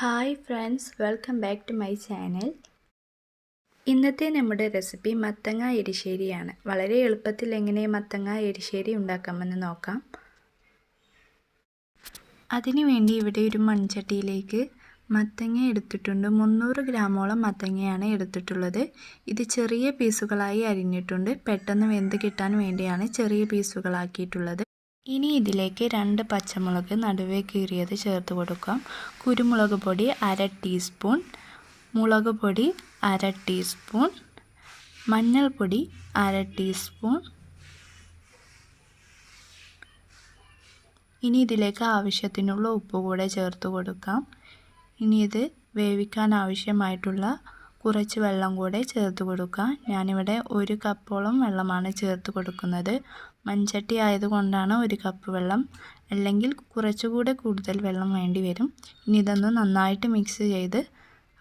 Hi friends, welcome back to my channel. ഇന്നത്തെ നമ്മുടെ recipe മത്തങ്ങ എരിശ്ശേരിയാണ്. വളരെ എളുപ്പത്തിൽ എങ്ങനെ മത്തങ്ങ എരിശ്ശേരി ഉണ്ടാക്കാമെന്ന് നോക്കാം. അതിനുവേണ്ടി ഇവിടെ ഒരു മൺചട്ടിയിലേക്ക് മത്തങ്ങ എടുത്തിട്ടുണ്ട്. 300 ഗ്രാമോളം മത്തങ്ങയാണ് എടുത്തിട്ടുള്ളത്. ഇത് ചെറിയ പീസുകളായി അരിഞ്ഞിട്ടുണ്ട്. പെട്ടെന്ന് വെന്ത് കിട്ടാൻ വേണ്ടിയാണ് ചെറിയ പീസുകളാക്കിയിട്ടുള്ളത്. ഇനി ഇതിലേക്ക് 2 പച്ചമുളക് നടുവേ കീറിയത് ചേർത്ത് കൊടുക്കാം. കുരുമുളക് പൊടി 1/2 ടീസ്പൂൺ, മുളക് പൊടി 1/2 ടീസ്പൂൺ, മഞ്ഞൾപ്പൊടി 1/2 ടീസ്പൂൺ. ഇനി ഇതിലേക്ക് ആവശ്യത്തിനുള്ള ഉപ്പ് കൂടെ ചേർത്ത് കൊടുക്കാം. ഇനി ഇത് വേവിക്കാൻ ആവശ്യമായിട്ടുള്ള കുറച്ച് വെള്ളം കൂടെ ചേർത്ത് കൊടുക്കാം. ഞാനിവിടെ 1 കപ്പോളം വെള്ളമാണ് ചേർത്ത് കൊടുക്കുന്നത്. മൺചട്ടി ആയതുകൊണ്ടാണ് 1 കപ്പ് വെള്ളം, അല്ലെങ്കിൽ കുറച്ചുകൂടെ കൂടുതൽ വെള്ളം വേണ്ടി വരും. ഇനി ഇതൊന്ന് നന്നായിട്ട് മിക്സ് ചെയ്ത്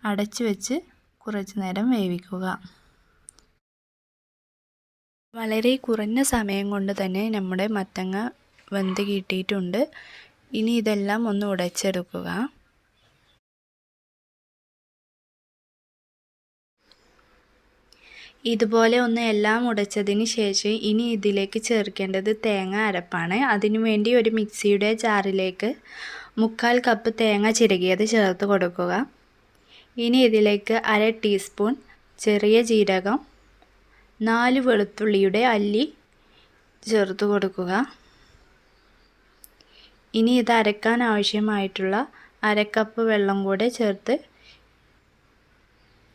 അടച്ച് വെച്ച് കുറച്ച് നേരം വേവിക്കുക. വളരെ കുറഞ്ഞ സമയം കൊണ്ട് തന്നെ നമ്മുടെ മത്തങ്ങ വെന്ത് കിട്ടിയിട്ടുണ്ട്. ഇനി ഇതെല്ലാം ഒന്ന് ഉടച്ചെടുക്കുക. ഇതുപോലെ ഒന്ന് എല്ലാം ഉടച്ചതിന് ശേഷം ഇനി ഇതിലേക്ക് ചേർക്കേണ്ടത് തേങ്ങ അരപ്പാണ്. അതിനുവേണ്ടി ഒരു മിക്സിയുടെ ജാറിലേക്ക് 3/4 കപ്പ് തേങ്ങ ചിരകിയത് ചേർത്ത് കൊടുക്കുക. ഇനി ഇതിലേക്ക് 1/2 ടീസ്പൂൺ ചെറിയ ജീരകം, 4 വെളുത്തുള്ളിയുടെ അല്ലി ചേർത്ത് കൊടുക്കുക. ഇനി ഇത് അരക്കാൻ ആവശ്യമായിട്ടുള്ള 1/2 കപ്പ് വെള്ളം കൂടെ ചേർത്ത്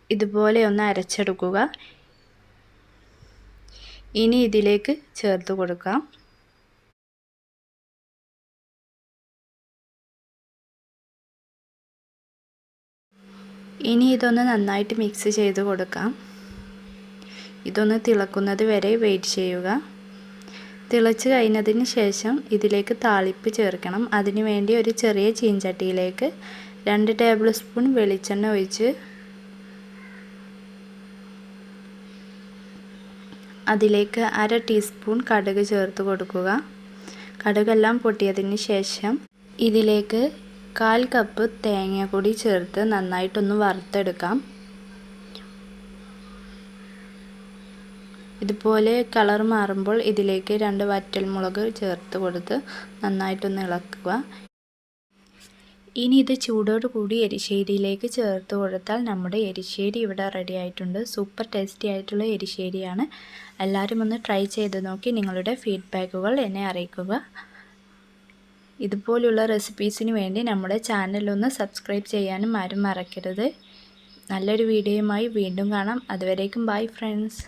ഇതുപോലെ ഒന്ന് അരച്ചെടുക്കുക. ഇനി ഇതിലേക്ക് ചേർത്ത് കൊടുക്കാം. ഇനി ഇതൊന്ന് നന്നായിട്ട് മിക്സ് ചെയ്ത് കൊടുക്കാം. ഇതൊന്ന് തിളക്കുന്നത് വരെ വെയിറ്റ് ചെയ്യുക. തിളച്ച് കഴിഞ്ഞതിന് ശേഷം ഇതിലേക്ക് താളിപ്പ് ചേർക്കണം. അതിനുവേണ്ടി ഒരു ചെറിയ ചീൻചട്ടിയിലേക്ക് 2 ടേബിൾ സ്പൂൺ വെളിച്ചെണ്ണ ഒഴിച്ച് അതിലേക്ക് 1/2 ടീസ്പൂൺ കടുക് ചേർത്ത് കൊടുക്കുക. കടുകെല്ലാം പൊട്ടിയതിന് ശേഷം ഇതിലേക്ക് 1/4 കപ്പ് തേങ്ങ കൂടി ചേർത്ത് നന്നായിട്ടൊന്ന് വറുത്തെടുക്കാം. ഇതുപോലെ കളർ മാറുമ്പോൾ ഇതിലേക്ക് 2 വറ്റൽമുളക് ചേർത്ത് കൊടുത്ത് നന്നായിട്ടൊന്ന് ഇളക്കുക. ഇനി ഇത് ചൂടോട് കൂടി എരിശ്ശേരിയിലേക്ക് ചേർത്ത് കൊടുത്താൽ നമ്മുടെ എരിശ്ശേരി ഇവിടെ റെഡി ആയിട്ടുണ്ട്. സൂപ്പർ ടേസ്റ്റി ആയിട്ടുള്ള എരിശ്ശേരിയാണ്. എല്ലാവരും ഒന്ന് ട്രൈ ചെയ്ത് നോക്കി നിങ്ങളുടെ ഫീഡ്ബാക്കുകൾ എന്നെ അറിയിക്കുക. ഇതുപോലുള്ള റെസിപ്പീസിന് വേണ്ടി നമ്മുടെ ചാനലൊന്ന് സബ്സ്ക്രൈബ് ചെയ്യാനും ആരും മറക്കരുത്. നല്ലൊരു വീഡിയോയുമായി വീണ്ടും കാണാം. അതുവരേക്കും ബൈ ഫ്രണ്ട്സ്.